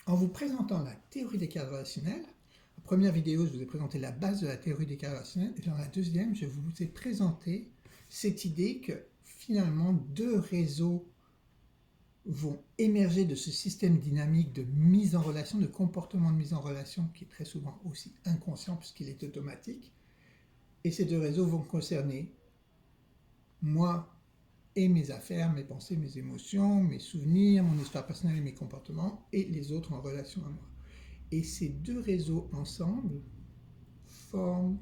En vous présentant la théorie des cadres relationnels, en première vidéo, je vous ai présenté la base de la théorie des cadres relationnels, et dans la deuxième, je vous ai présenté cette idée que finalement, deux réseaux vont émerger de ce système dynamique de mise en relation, de comportement de mise en relation, qui est très souvent aussi inconscient puisqu'il est automatique. Et ces deux réseaux vont concerner moi et mes affaires, mes pensées, mes émotions, mes souvenirs, mon histoire personnelle et mes comportements, et les autres en relation à moi. Et ces deux réseaux ensemble forment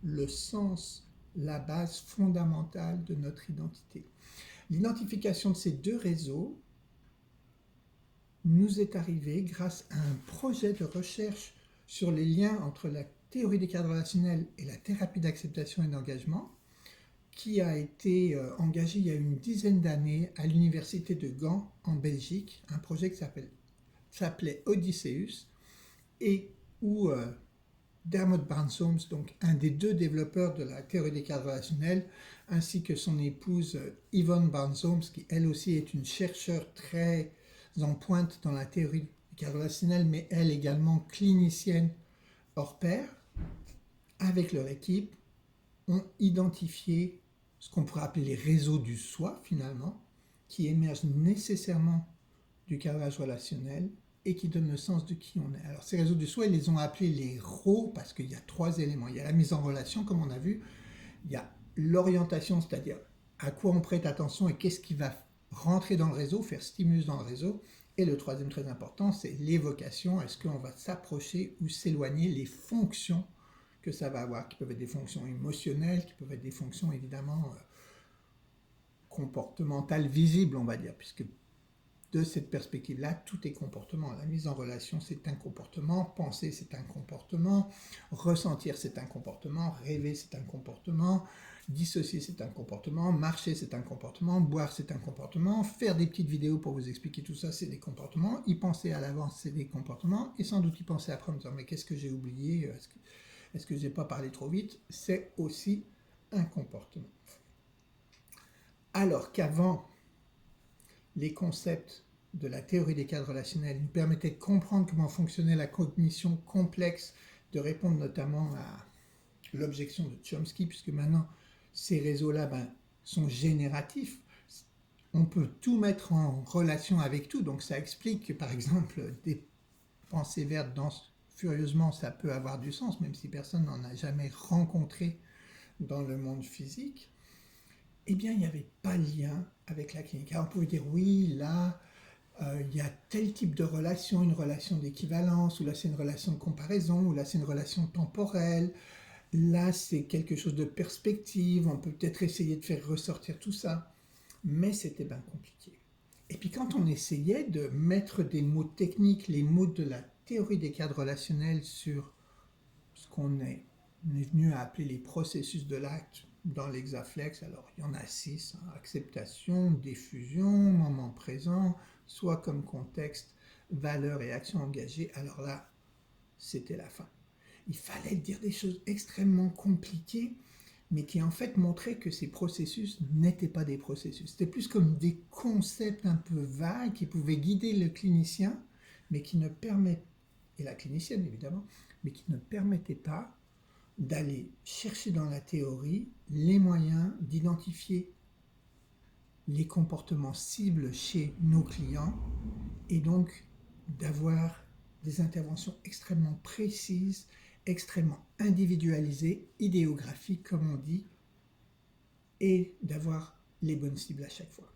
le sens, la base fondamentale de notre identité. L'identification de ces deux réseaux nous est arrivée grâce à un projet de recherche sur les liens entre la théorie des cadres relationnels et la thérapie d'acceptation et d'engagement, qui a été engagé il y a une dizaine d'années à l'université de Gand en Belgique, un projet qui s'appelait Odysseus, et où Dermot Barnes-Holmes, donc un des deux développeurs de la théorie des cadres relationnels, ainsi que son épouse Yvonne Barnes-Holmes, qui elle aussi est une chercheure très en pointe dans la théorie des cadres relationnels, mais elle également clinicienne hors pair, avec leur équipe, ont identifié ce qu'on pourrait appeler les réseaux du soi, finalement, qui émergent nécessairement du cadrage relationnel et qui donnent le sens de qui on est. Alors ces réseaux du soi, ils les ont appelés les rôles parce qu'il y a trois éléments. Il y a la mise en relation, comme on a vu, il y a l'orientation, c'est-à-dire à quoi on prête attention et qu'est-ce qui va rentrer dans le réseau, faire stimulus dans le réseau. Et le troisième très important, c'est l'évocation. Est-ce qu'on va s'approcher ou s'éloigner, les fonctions que ça va avoir, qui peuvent être des fonctions émotionnelles, qui peuvent être des fonctions évidemment comportementales visibles, on va dire, puisque de cette perspective-là, tout est comportement. La mise en relation, c'est un comportement, penser, c'est un comportement, ressentir, c'est un comportement, rêver, c'est un comportement, dissocier, c'est un comportement, marcher, c'est un comportement, boire, c'est un comportement, faire des petites vidéos pour vous expliquer tout ça, c'est des comportements, y penser à l'avance, c'est des comportements, et sans doute y penser après en me disant, mais qu'est-ce que j'ai oublié, est-ce que je n'ai pas parlé trop vite, c'est aussi un comportement. Alors qu'avant, les concepts de la théorie des cadres relationnels nous permettaient de comprendre comment fonctionnait la cognition complexe, de répondre notamment à l'objection de Chomsky, puisque maintenant ces réseaux-là sont génératifs. On peut tout mettre en relation avec tout, donc ça explique que par exemple des pensées vertes dansent furieusement, ça peut avoir du sens, même si personne n'en a jamais rencontré dans le monde physique. Eh bien, il n'y avait pas de lien avec la clinique. Alors, on pouvait dire, oui, là, il y a tel type de relation, une relation d'équivalence, ou là, c'est une relation de comparaison, ou là, c'est une relation temporelle, là, c'est quelque chose de perspective, on peut peut-être essayer de faire ressortir tout ça, mais c'était bien compliqué. Et puis, quand on essayait de mettre des mots techniques, les mots de la théorie des cadres relationnels sur ce qu'on est venu à appeler les processus de l'acte dans l'hexaflex. Alors, il y en a 6, hein, acceptation, diffusion, moment présent, soit comme contexte, valeur et action engagée. Alors là, c'était la fin. Il fallait dire des choses extrêmement compliquées, mais qui en fait montraient que ces processus n'étaient pas des processus. C'était plus comme des concepts un peu vagues qui pouvaient guider le clinicien, mais qui ne permettaient, et la clinicienne évidemment, mais qui ne permettaient pas d'aller chercher dans la théorie les moyens d'identifier les comportements cibles chez nos clients et donc d'avoir des interventions extrêmement précises, extrêmement individualisées, idéographiques comme on dit, et d'avoir les bonnes cibles à chaque fois.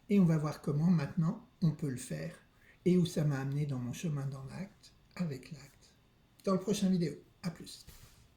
Et on va voir comment maintenant on peut le faire et où ça m'a amené dans mon chemin dans l'acte, avec l'acte. Dans le prochain vidéo. À plus.